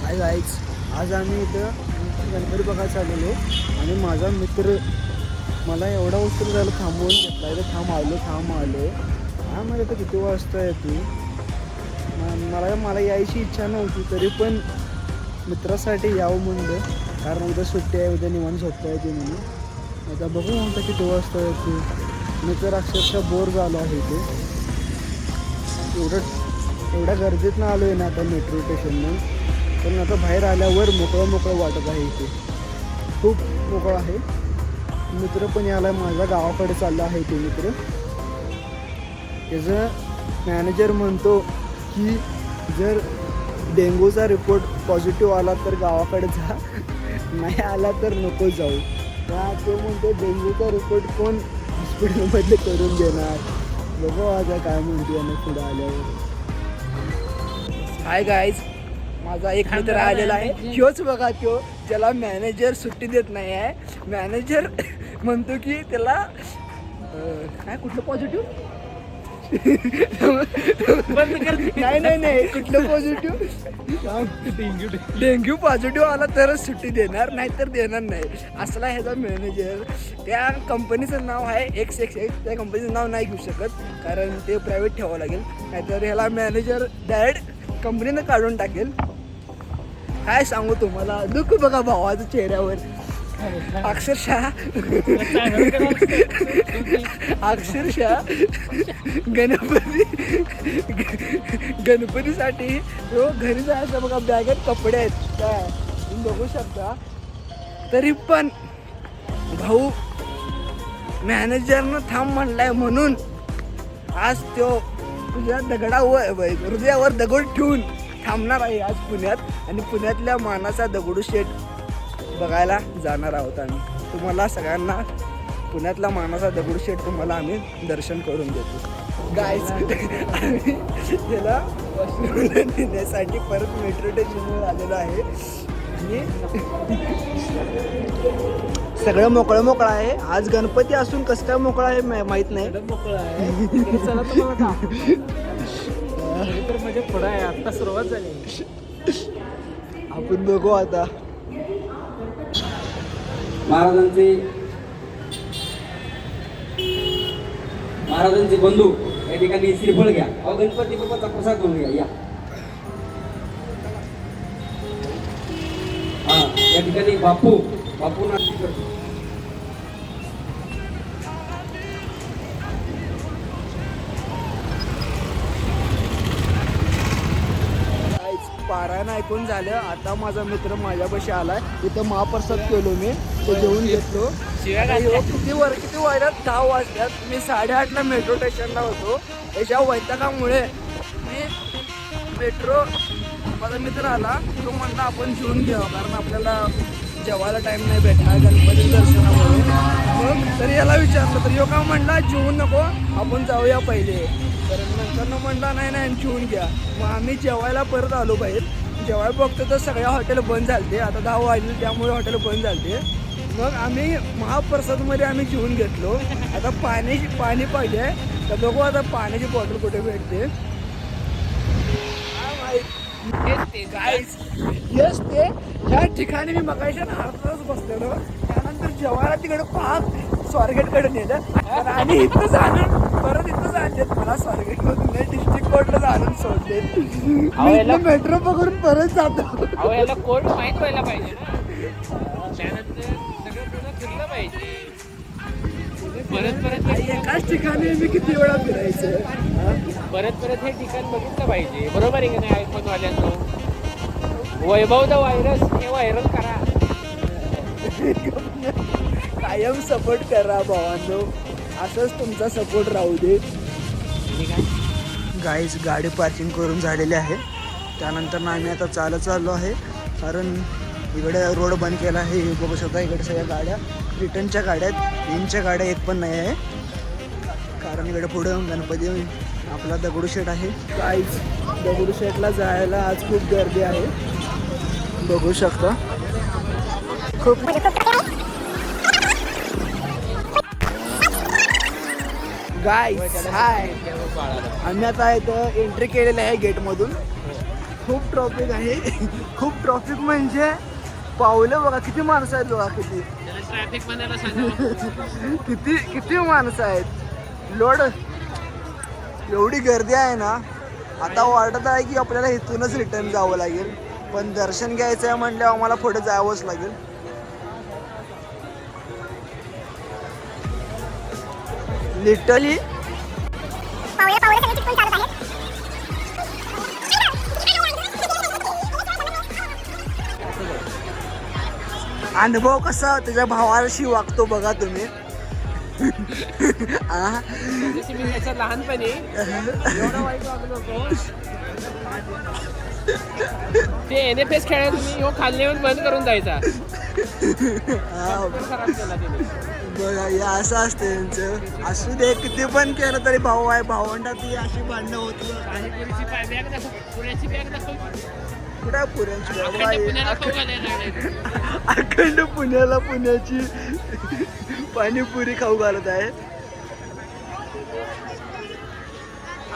आज आम्ही इथं गणपती बघायला चाललेलो आणि माझा मित्र मला एवढा उशीर झाला थांबवून घेतला. इथं थांब आलो हा मला तर किती वाजता येते. मला यायची इच्छा नव्हती तरी पण मित्रासाठी यावं म्हणलं, कारण उद्या सुट्टी आहे, उद्या निवांत झोपता येते म्हणून. आता बघू म्हणता किती वाजता येते. मी तर अक्षरशः बोर झालो आहे इथे. एवढ्या गर्दीत ना आलो आहे ना आता मेट्रो स्टेशननं, पण आता बाहेर आल्यावर मोकळं वाटत आहे. इथे खूप मोकळं आहे. मित्र पण याला माझ्या गावाकडे चालला आहे. ते मित्र त्याचं मॅनेजर म्हणतो की जर डेंग्यूचा रिपोर्ट पॉझिटिव्ह आला तर गावाकडे जा, नाही आला तर नको जाऊ. तो म्हणतो डेंग्यूचा रिपोर्ट कोण हॉस्पिटलमध्ये करून देणार. बघू आता काय म्हणते आणि पुढे आल्यावर. हाय गाईज, माझा एक मित्र आलेला आहे. ह्योच बघा तो ज्याला मॅनेजर सुट्टी देत नाही आहे. मॅनेजर म्हणतो की त्याला काय कुठलं पॉझिटिव्ह नाही कुठलं पॉझिटिव्ह डेंग्यू पॉझिटिव्ह आला तरच सुट्टी देणार, नाहीतर देणार नाही. असला ह्याचा मॅनेजर. त्या कंपनीचं नाव आहे XXX. त्या कंपनीचं नाव नाही घेऊ शकत कारण ते प्रायव्हेट ठेवावं लागेल, नाहीतर ह्याला मॅनेजर डायरेक्ट कंपनीनं काढून टाकेल. काय सांगू तुम्हाला, दुःख बघा भावाचं चेहऱ्यावर. अक्षरशः गणपतीसाठी तो घरी जायचं बघा. बॅगेत कपडे आहेत काय तुम्ही बघू शकता. तरी पण भाऊ मॅनेजरनं थांब म्हणलाय म्हणून आज तो तुझ्या हृदयावर दगड ठेवून थांबणार आहे आज पुण्यात. आणि पुण्यातल्या मानाचा दगडूशेठ बघायला जाणार आहोत आम्ही. तुम्हाला सगळ्यांना पुण्यातला मानाचा दगडूशेठ तुम्हाला आम्ही दर्शन करून देतो. गाईज आम्ही त्याला वॉशरूमला नेण्यासाठी परत मेट्रो स्टेशनवर आलेलो आहे आणि सगळं मोकळं आहे. आज गणपती असून कसं काय मोकळं आहे माहीत नाही. मोकळं आहे. चला तुम्हाला तर म्हणजे पुढं आहे, आता सुरुवात झाली. आपण बघू आता. महाराजांचे बंधू या ठिकाणी श्रीफळ घ्या. गणपती बाप्पाचा प्रसाद म्हणून घ्या. या ठिकाणी बापू पारायण ऐकून झालं. आता माझा मित्र माझ्यापाशी आलाय. इथं महाप्रसाद केलो मी, तो जेवून घेतलो. किती वाजल्यात 10 वाजल्यात. मी 8:30ला मेट्रो स्टेशनला होतो. याच्या वैतागामुळे मी माझा मित्र आला, तो म्हणला आपण जेवून घ्यावं कारण आपल्याला जेवायला टाईम नाही भेटणार गणपती दर्शनामुळे. मग तरी याला विचारलं तर यो का म्हणला जेवू नको, आपण जाऊया पहिले. तर नंतर म्हणला नाही जेवून घ्या. मग आम्ही जेवायला परत आलो बाहेर. जेवायला बघतो तर सगळ्या हॉटेल बंद झालते. आता 10 वाजले त्यामुळे हॉटेल बंद झालते. मग आम्ही महाप्रसादमध्ये आम्ही जेवून घेतलो. आता पाणी पाहिजे तर बघू आता पाण्याची बॉटल कुठे भेटते. येस ते ह्या ठिकाणी मी मगाशी अर्धाच बसलेलो. त्यानंतर जेवायला तिकडे पाक स्वारगेटकडे नेलं आणि इथंच आणून परत इथंच आणलेत मला. स्वारगेटमधून डिस्ट्रिक्ट कोर्टला आणून सोडले. मेट्रो पकडून परत जातो. याला कोर्ट माहीत व्हायला पाहिजे ना, त्यानंतर सगळं फिरलं पाहिजे. परत एकाच ठिकाणी मी किती वेळा फिरायचं. परत हे ठिकाण बघितलं पाहिजे. बरोबर आहे की नाही आयफोनवाल्यांनो. वैभव द व्हायरस हे व्हायरल करा. कायम सपोर्ट करा भावांनो. असंच तुमचा सपोर्ट राहू दे. गाईज गाडी पार्किंग करून झालेली आहे. त्यानंतर आम्ही आता चाललो आहे कारण इकडे रोड बंद केला आहे. बघू शकता इकडे सगळ्या गाड्या रिटर्नच्या गाड्या आहेत. इनच्या गाड्या एक पण नाही आहे कारण इकडे पुढं गणपती आपला दगडूशेठ आहे. गाईज दगडूशेठला जायला आज खूप गर्दी आहे. बघू शकता खूप. गाईज हाय, आम्ही आता इथं एंट्री केलेली आहे गेटमधून. खूप ट्रॉफिक आहे. खूप ट्रॉफिक म्हणजे पावलं बघा किती माणसं आहेत बघा किती ट्रॅफिक म्हणायला सांगा. किती माणसं आहेत. लोड एवढी गर्दी आहे ना. आता वाटत आहे की आपल्याला इथूनच रिटर्न जावं लागेल, पण दर्शन घ्यायचं आहे म्हटल्यावर आम्हाला पुढे जावंच लागेल. लिटरली अनुभव कसा त्याच्या भावाशी वागतो बघा तुम्ही. आ? जशी मी त्याच्या लहानपणी एवढं वाईट वागलो होतो. ते NFS खेळायला तुम्ही ह्यो खाल्ले येऊन बंद करून जायचा. हा, खराब केला तिने. बघा हे असं असतं यांचं. असू दे किती पण केलं तरी भाऊ आहे, भावंडात ही अशी भांडणं होती. पाणीपुरीची बॅग दाखव, पुण्याची बॅग दाखव. कुठे आहे पुऱ्यांची अखंड बाबा? पुण्याला खाऊ घालायला लागले. अखंड पुण्याला पुण्याची पाणीपुरी खाऊ घालत आहे.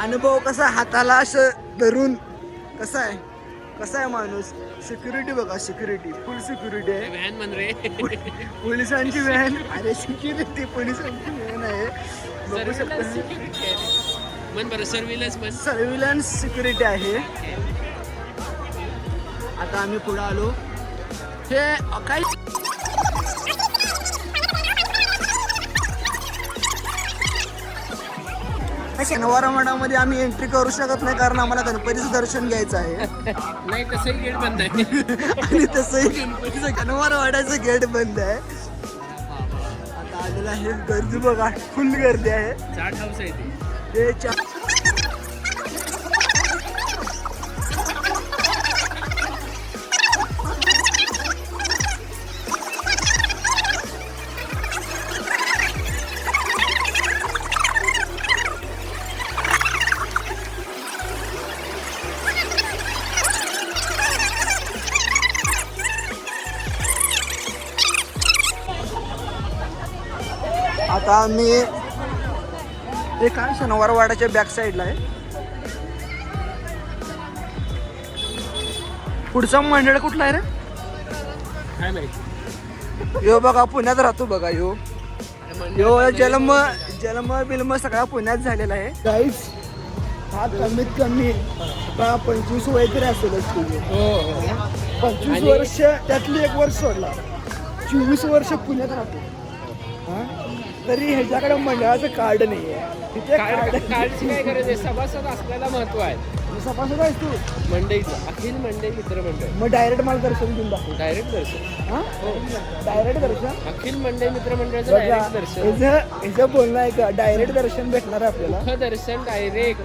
अनुभव कसा हाताला असं धरून कसा आहे माणूस. सिक्युरिटी बघा, सिक्युरिटी फुल सिक्युरिटी आहे. व्हॅन म्हण रे. पोलिसांची व्हॅन. अरे सिक्युरिटी पोलिसांची व्हॅन आहे बघू शकता. सिक्युरिटी आहे म्हण बरं. सर्व्हिलन्स म्हण. सर्व्हिलन्स सिक्युरिटी आहे. आता आम्ही पुढे आलो. हे काही शनिवार मठामध्ये आम्ही एंट्री करू शकत नाही कारण आम्हाला गणपतीचं दर्शन घ्यायचं आहे. नाही तसंही गेट बंद आहे. आणि तसंही गणपतीचं शनिवार वाड्याचं गेट बंद आहे. आता आलेलं आहे. गर्दी बघा, फुल गर्दी आहे. चाट हाऊस आहे ते. ते आता आम्ही हे काय शनिवार वाड्याच्या बॅक साईडला आहे. पुढचा मंडळ कुठला आहे रे? काय माहिती. यो बघा पुण्यात राहतो बघा. यो जन्म बिल्म सगळा पुण्यात झालेला आहे. गाईज हा कमीत कमी 25 वय तरी असेलच तुझे. 25 वर्ष त्यातली 1 वर्ष सोडला. 24 वर्ष पुण्यात राहतो. हा? तरी ह्याच्याकडे मंडळाचं कार्ड नाही आहे. तिथे कार्डची काय गरज आहे. सभासद असल्याला महत्व आहे. सभासद आहेस तू मंडईचं अखिल मंडई मित्र मंडळ. मग डायरेक्ट मला दर्शन घेऊन दाखव. डायरेक्ट दर्शन. हा डायरेक्ट दर्शन. अखिल मंडई मित्र मंडळाचं डायरेक्ट दर्शन. ह्याचं बोलणं आहे का डायरेक्ट दर्शन भेटणार आहे आपल्याला. मुख दर्शन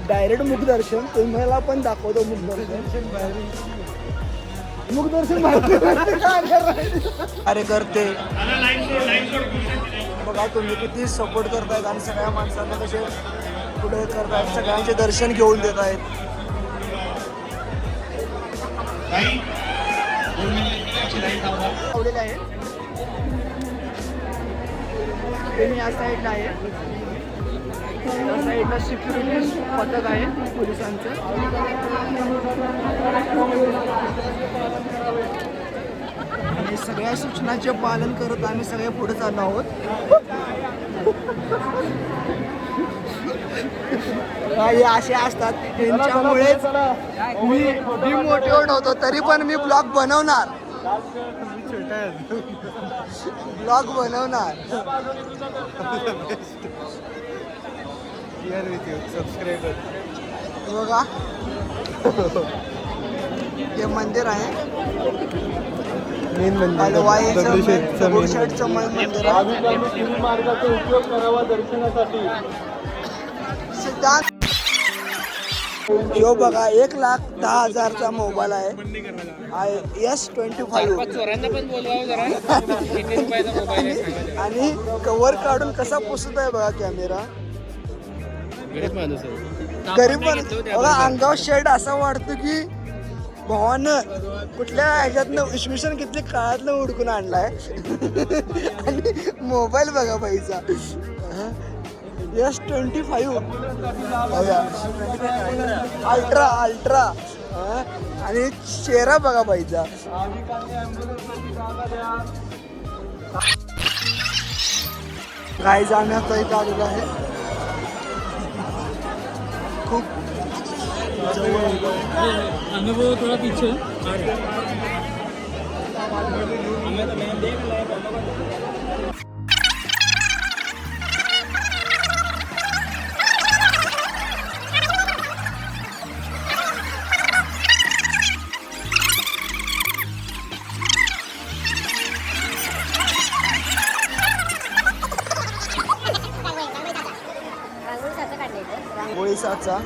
डायरेक्ट मुख दर्शन तुम्हाला पण दाखवतो. मुख दर्शन अरे करते बघा तुम्ही किती सपोर्ट करतायत आणि सगळ्या माणसांना कसे पुढे करतायत. सगळ्यांचे दर्शन घेऊन देत आहेत. लावलेलं आहे ते मी या साईडला आहे. या साईडला सिक्युरिटी पथक आहे पोलिसांचं. आणि सगळ्या सूचनांचे पालन करत आम्ही सगळे पुढे चाललो आहोत. हे असे असतात त्यांच्यामुळेच मी डिमोटिवेट होतो. तरी पण मी ब्लॉग बनवणार. बघा हे मंदिर आहे. मेन मंदिर मंदिर आहे. मार्गाचा उपयोग करावा दर्शनासाठी. सिद्धांत यो बघा 1,10,000चा मोबाईल आहे. S25 चोरांना पण बोलवावं जरा. किती रुपयाचा मोबाईल आहे सांगा. आणि कव्हर काढून कसा पुसत आहे बघा कॅमेरा. गरीब माणूस आहे. गरीब पण बघा अंगावर शर्ट असा वाटतो की भावानं कुठल्या ह्याच्यातनं इसवीसन किती काळातनं उडकून आणलाय. आणि मोबाईल बघा बाईचा S25 अल्ट्रा हा? आणि चेहरा बघा बाईचा. गाईज आम्ही आता इथं आलेलो आहे. खूप थोड़ा पीछे रांगोळी साचा.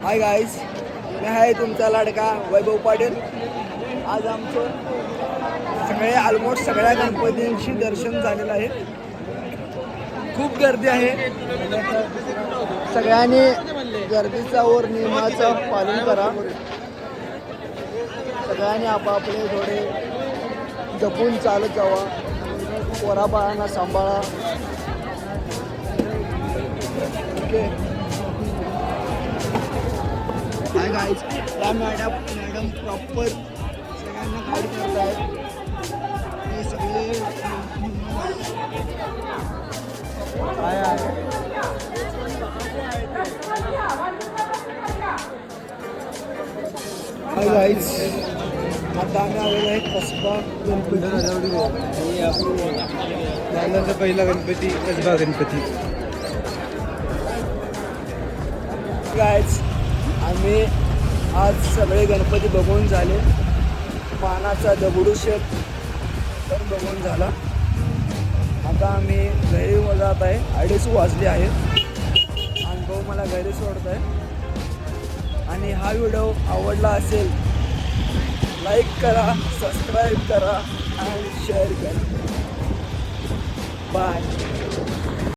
हाय गाईज, मी आहे तुमचा लाडका वैभव पाटील. आज आमचं ऑलमोस्ट सगळ्या गणपतींची दर्शन झालेलं आहे. खूप गर्दी आहे. सगळ्यांनी गर्दीचा वर नियमाचं पालन करा. सगळ्यांनी आपापले थोडे जपून चालत जावा. पोराबाळांना सांभाळा. ओके. हाय गाईज, त्या मॅडम प्रॉपर सगळ्यांना गाईड करत आहेत. हे सगळे काय आहे. हाय गाईज, आता आम्ही आलेलो आहे कसबा गणपती. पहिला गणपती कसबा गणपती. गाईज, आम्ही आज सगळे गणपती बघून झाले. पानाचा दगडूशेठ पण बघून झाला. आता आम्ही घरी जात आहे. 2:30 वाजले आहेत. अनुभव मला घरी सोडत आहे. आणि हा व्हिडिओ आवडला असेल लाईक करा, सबस्क्राईब करा आणि शेअर करा. बाय.